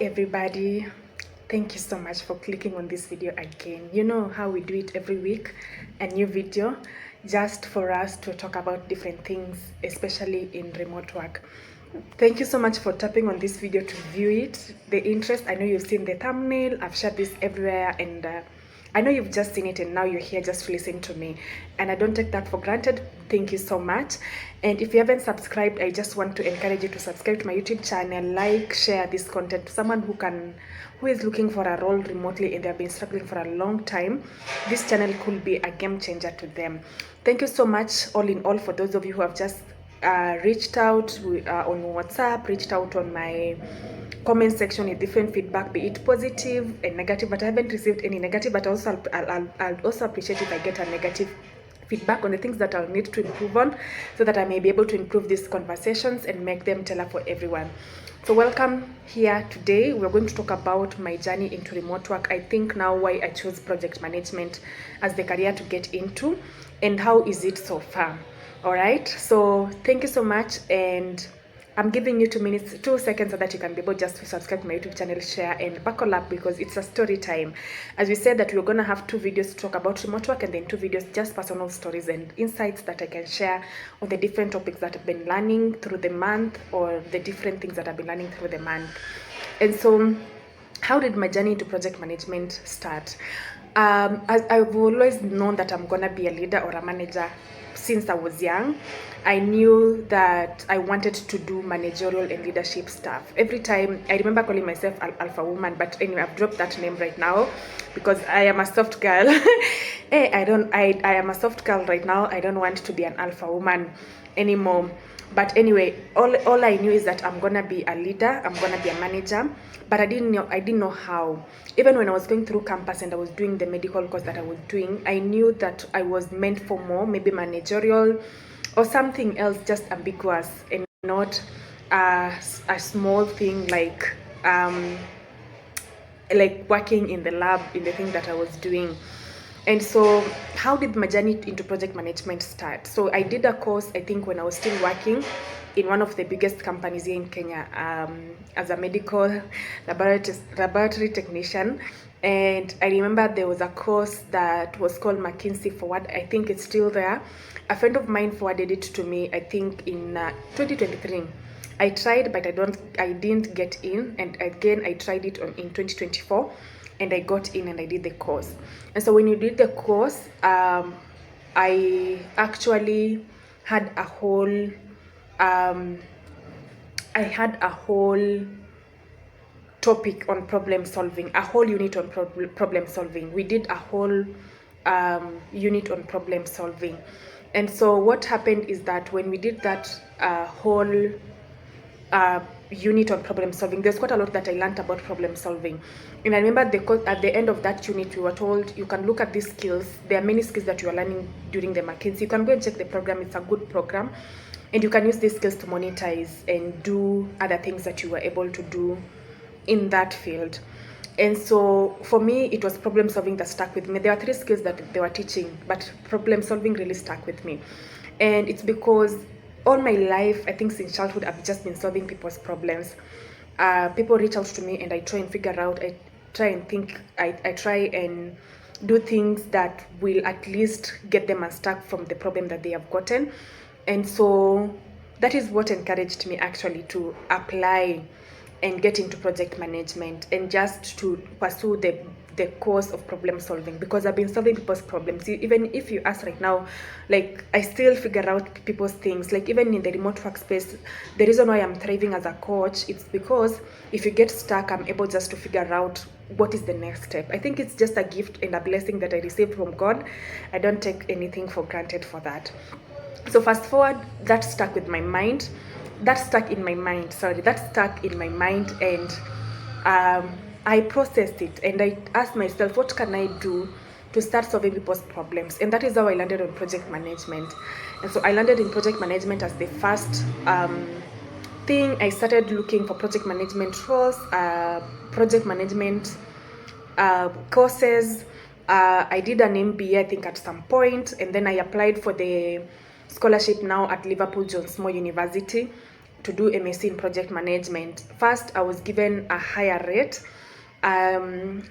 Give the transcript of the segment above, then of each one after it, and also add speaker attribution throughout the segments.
Speaker 1: everybody. Thank you so much for clicking on this video again. You know how we do it every week, a new video just for us to talk about different things, especially in remote work. Thank you so much for tapping on this video to view it. The interest, I know you've seen the thumbnail, I've shared this everywhere, and I know you've just seen it and now you're here just to listen to me, and I don't take that for granted. Thank you so much. And if you haven't subscribed, I just want to encourage you to subscribe to my YouTube channel, like, share this content to someone who is looking for a role remotely and they've been struggling for a long time. This channel could be a game changer to them. Thank you so much all in all for those of you who have just reached out on WhatsApp, reached out on my comment section with different feedback, be it positive and negative, but I haven't received any negative, but also I'll also appreciate if I get a negative feedback on the things that I'll need to improve on, so that I may be able to improve these conversations and make them tailored for everyone. So welcome here today. We're going to talk about my journey into remote work. I think now why I chose project management as the career to get into, and how is it so far. All right, so thank you so much, and I'm giving you 2 seconds so that you can be able just to subscribe to my YouTube channel, share, and buckle up because it's a story time. As we said that we're going to have 2 videos to talk about remote work, and then 2 videos just personal stories and insights that I can share on the different topics that I've been learning through the month, or the different things that I've been learning through the month. And so, how did my journey into project management start? I've always known that I'm going to be a leader or a manager since I was young. I knew that I wanted to do managerial and leadership stuff. Every time, I remember calling myself alpha woman, but anyway, I've dropped that name right now because I am a soft girl. Hey, I am a soft girl right now. I don't want to be an alpha woman anymore. But anyway, all I knew is that I'm gonna be a leader, I'm gonna be a manager, but I didn't know how. Even when I was going through campus and I was doing the medical course that I was doing, I knew that I was meant for more, maybe managerial or something else, just ambiguous, and not a small thing like working in the lab in the thing that I was doing. And so, how did my journey into project management start? So I did a course, I think, when I was still working in one of the biggest companies here in Kenya, as a medical laboratory technician. And I remember there was a course that was called McKinsey Forward. I think it's still there. A friend of mine forwarded it to me, I think in 2023. I tried, but I didn't get in. And again, I tried it in 2024. And I got in and I did the course. And so when you did the course, I actually had a whole topic on problem solving, a whole unit on problem solving. We did a whole unit on problem solving. And so what happened is that when we did that whole unit on problem solving, there's quite a lot that I learned about problem solving. And I remember at the end of that unit, we were told you can look at these skills. There are many skills that you are learning during the McKinsey. You can go and check the program. It's a good program, and you can use these skills to monetize and do other things that you were able to do in that field. And so for me, it was problem solving that stuck with me. There are 3 skills that they were teaching, but problem solving really stuck with me. And it's because all my life, I think since childhood, I've just been solving people's problems. People reach out to me and I try and figure out, I try and do things that will at least get them unstuck from the problem that they have gotten. And so that is what encouraged me actually to apply and get into project management and just to pursue the course of problem solving, because I've been solving people's problems. Even if you ask right now, like, I still figure out people's things. Like, even in the remote workspace, the reason why I'm thriving as a coach, it's because if you get stuck, I'm able just to figure out what is the next step. I think it's just a gift and a blessing that I received from God. I don't take anything for granted for that. So fast forward, that stuck in my mind, and I processed it, and I asked myself, what can I do to start solving people's problems? And that is how I landed on project management. And so I landed in project management as the first thing. I started looking for project management roles, project management courses. I did an MBA, I think, at some point, and then I applied for the scholarship now at Liverpool John Moore University. to do MSc in project management. First, I was given a higher rate.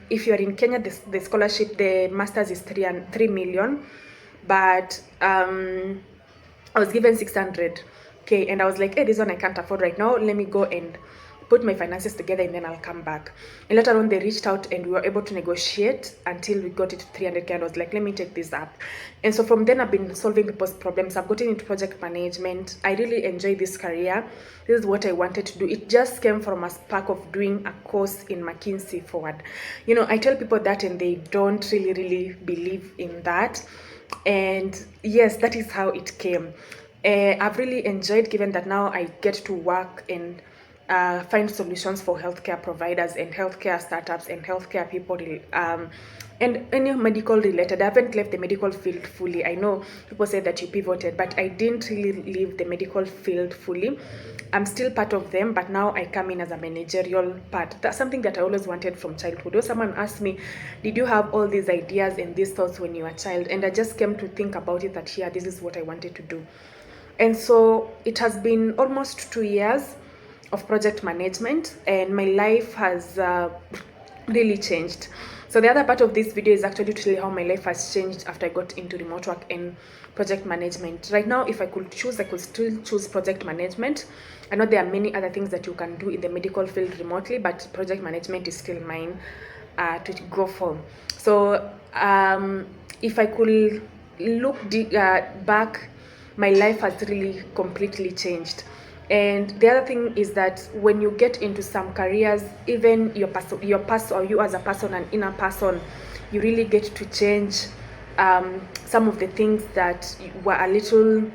Speaker 1: If you are in Kenya, the scholarship, the masters is 3 million, but I was given 600. Okay, and I was like, hey, this one I can't afford right now. Let me go and put my finances together and then I'll come back. And later on, they reached out and we were able to negotiate until we got it to 300K. And I was like, let me take this up. And so from then, I've been solving people's problems. I've gotten into project management. I really enjoy this career. This is what I wanted to do. It just came from a spark of doing a course in McKinsey Forward. You know, I tell people that and they don't really believe in that. And yes, that is how it came. I've really enjoyed, given that now I get to work and find solutions for healthcare providers and healthcare startups and healthcare people, and any medical related. I haven't left the medical field fully. I know people say that you pivoted, but I didn't really leave the medical field fully. I'm still part of them, but now I come in as a managerial part. That's something that I always wanted from childhood. Or someone asked me, did you have all these ideas and these thoughts when you were a child? And I just came to think about it that here, this is what I wanted to do. And so it has been almost 2 years of project management, and my life has really changed. So the other part of this video is actually to tell you how my life has changed after I got into remote work and project management. Right now, if I could choose, I could still choose project management. I know there are many other things that you can do in the medical field remotely, but project management is still mine to go for. So if I could look back, my life has really completely changed. And the other thing is that when you get into some careers, even your person, or you as a person, an inner person, you really get to change some of the things that were a little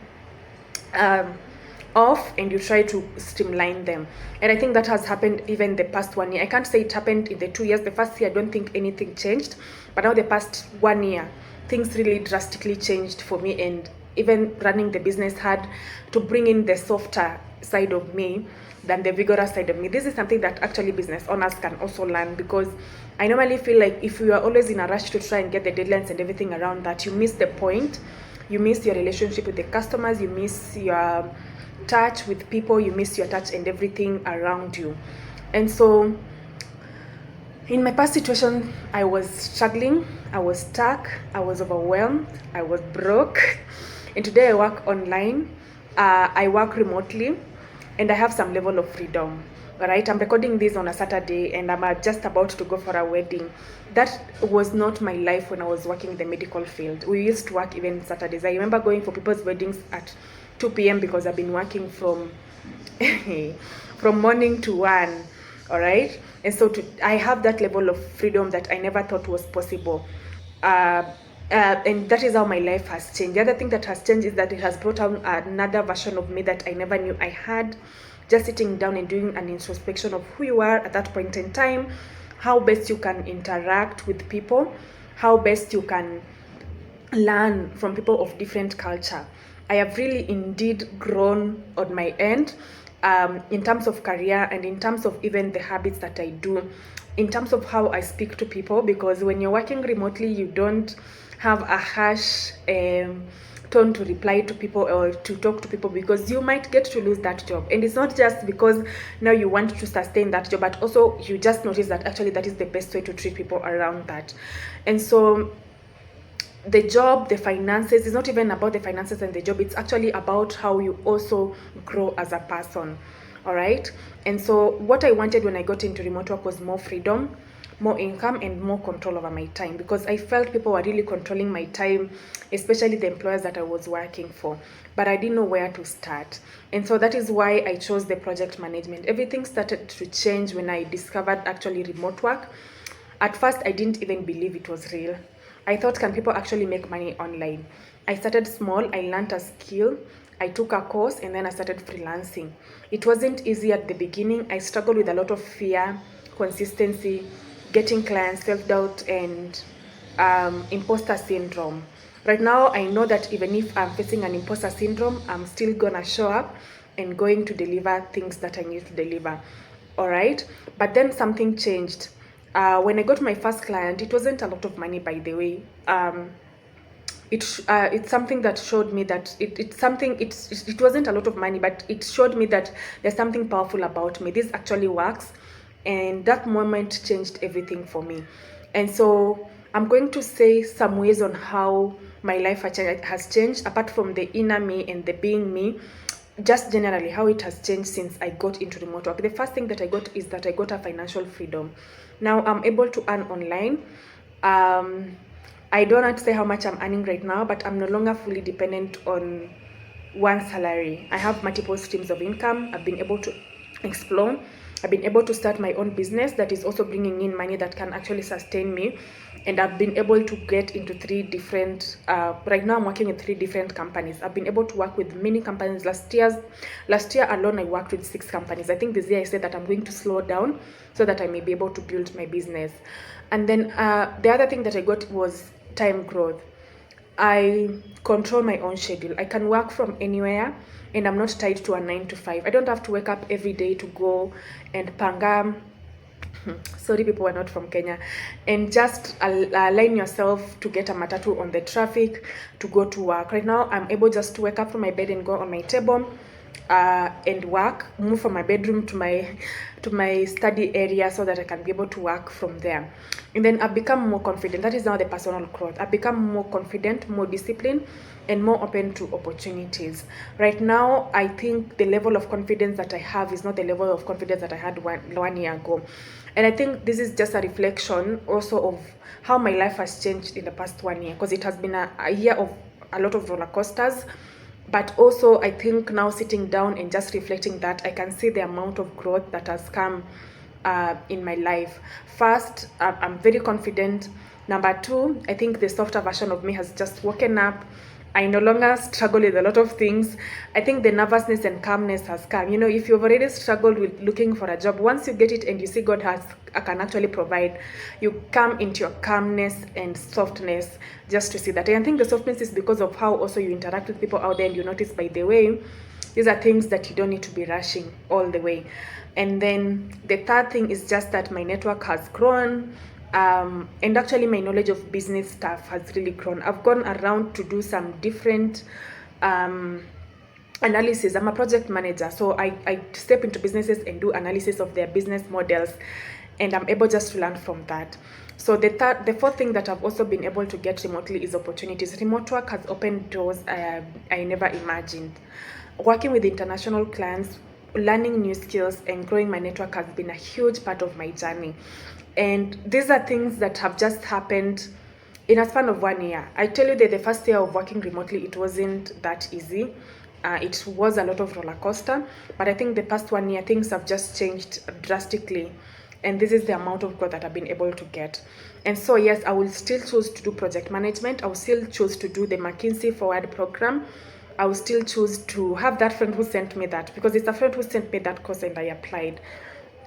Speaker 1: off, and you try to streamline them. And I think that has happened even the past 1 year. I can't say it happened in the 2 years. The first year, I don't think anything changed, but now the past 1 year, things really drastically changed for me. And even running the business had to bring in the softer side of me than the vigorous side of me. This is something that actually business owners can also learn, because I normally feel like if you are always in a rush to try and get the deadlines and everything around that, you miss the point. You miss your relationship with the customers, you miss your touch with people, you miss your touch and everything around you. And so in my past situation, I was struggling, I was stuck, I was overwhelmed, I was broke. And today I work online, I work remotely, and I have some level of freedom. All right, I'm recording this on a Saturday, and I'm just about to go for a wedding. That was not my life when I was working in the medical field. We used to work even Saturdays. I remember going for people's weddings at 2 p.m. because I've been working from from morning to 1. All right, and so I have that level of freedom that I never thought was possible. And that is how my life has changed. The other thing that has changed is that it has brought out another version of me that I never knew I had. Just sitting down and doing an introspection of who you are at that point in time, how best you can interact with people, how best you can learn from people of different culture. I have really indeed grown on my end, in terms of career and in terms of even the habits that I do, in terms of how I speak to people, because when you're working remotely, you don't have a harsh tone to reply to people or to talk to people, because you might get to lose that job. And it's not just because now you want to sustain that job, but also you just notice that actually that is the best way to treat people around that. And so the job, the finances, is not even about the finances and the job. It's actually about how you also grow as a person. All right. And so what I wanted when I got into remote work was more freedom, more income, and more control over my time, because I felt people were really controlling my time, especially the employers that I was working for, but I didn't know where to start. And so that is why I chose the project management. Everything started to change when I discovered actually remote work. At first, I didn't even believe it was real. I thought, can people actually make money online? I started small, I learned a skill, I took a course, and then I started freelancing. It wasn't easy at the beginning. I struggled with a lot of fear, consistency, getting clients, self-doubt, and imposter syndrome. Right now, I know that even if I'm facing an imposter syndrome, I'm still gonna show up and going to deliver things that I need to deliver. All right, but then something changed. When I got my first client, it wasn't a lot of money, by the way. it's something that showed me that it wasn't a lot of money, but it showed me that there's something powerful about me. This actually works, and that moment changed everything for me. And so I'm going to say some ways on how my life has changed, apart from the inner me and the being me, just generally how it has changed since I got into remote work. The first thing that I got is that I got a financial freedom. Now I'm able to earn online. I don't want to say how much I'm earning right now, but I'm no longer fully dependent on one salary. I have multiple streams of income. I've been able to explore. I've been able to start my own business that is also bringing in money that can actually sustain me. And I've been able to get into three different, right now I'm working with 3 different companies. I've been able to work with many companies. Last year alone, I worked with 6 companies. I think this year I said that I'm going to slow down so that I may be able to build my business. And then the other thing that I got was time growth. I control my own schedule. I can work from anywhere, and I'm not tied to a 9 to 5. I don't have to wake up every day to go and panga. Sorry, people who are not from Kenya, and just align yourself to get a matatu on the traffic to go to work. Right now, I'm able just to wake up from my bed and go on my table and work, move from my bedroom to my study area so that I can be able to work from there. And then I've become more confident. That is now the personal growth. I've become more confident, more disciplined, and more open to opportunities. Right now, I think the level of confidence that I have is not the level of confidence that I had one year ago. And I think this is just a reflection also of how my life has changed in the past 1 year, because it has been a year of a lot of roller coasters. But also, I think now sitting down and just reflecting that, I can see the amount of growth that has come in my life. First, I'm very confident. Number 2, I think the softer version of me has just woken up. I no longer struggle with a lot of things. I think the nervousness and calmness has come. You know, if you've already struggled with looking for a job, once you get it and you see God can actually provide, you come into your calmness and softness just to see that. And I think the softness is because of how also you interact with people out there, and you notice, by the way, these are things that you don't need to be rushing all the way. And then the third thing is just that my network has grown. And actually my knowledge of business stuff has really grown. I've gone around to do some different analysis. I'm a project manager, so I step into businesses and do analysis of their business models, and I'm able just to learn from that. So the fourth thing that I've also been able to get remotely is opportunities. Remote work has opened doors I never imagined. Working with international clients, learning new skills, and growing my network has been a huge part of my journey. And these are things that have just happened in a span of 1 year. I tell you that the first year of working remotely, it wasn't that easy. It was a lot of roller coaster, but I think the past 1 year, things have just changed drastically. And this is the amount of growth that I've been able to get. And so, yes, I will still choose to do project management. I will still choose to do the McKinsey Forward program. I will still choose to have that friend who sent me that, because it's a friend who sent me that course and I applied.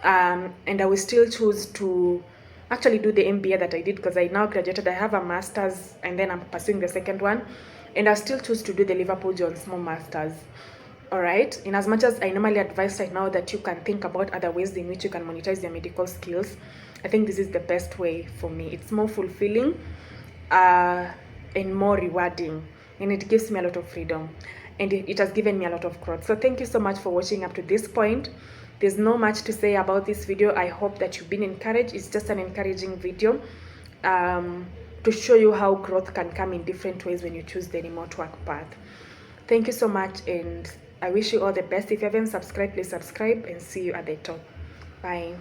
Speaker 1: And I will still choose to actually do the MBA that I did, because I now graduated. I have a master's, and then I'm pursuing the second one, and I still choose to do the Liverpool John Small Masters. All right, in as much as I normally advise right now that you can think about other ways in which you can monetize your medical skills, I think this is the best way for me. It's more fulfilling and more rewarding, and it gives me a lot of freedom, and it has given me a lot of growth. So thank you so much for watching up to this point. There's no much to say about this video. I hope that you've been encouraged. It's just an encouraging video to show you how growth can come in different ways when you choose the remote work path. Thank you so much, and I wish you all the best. If you haven't subscribed, please subscribe, and see you at the top. Bye.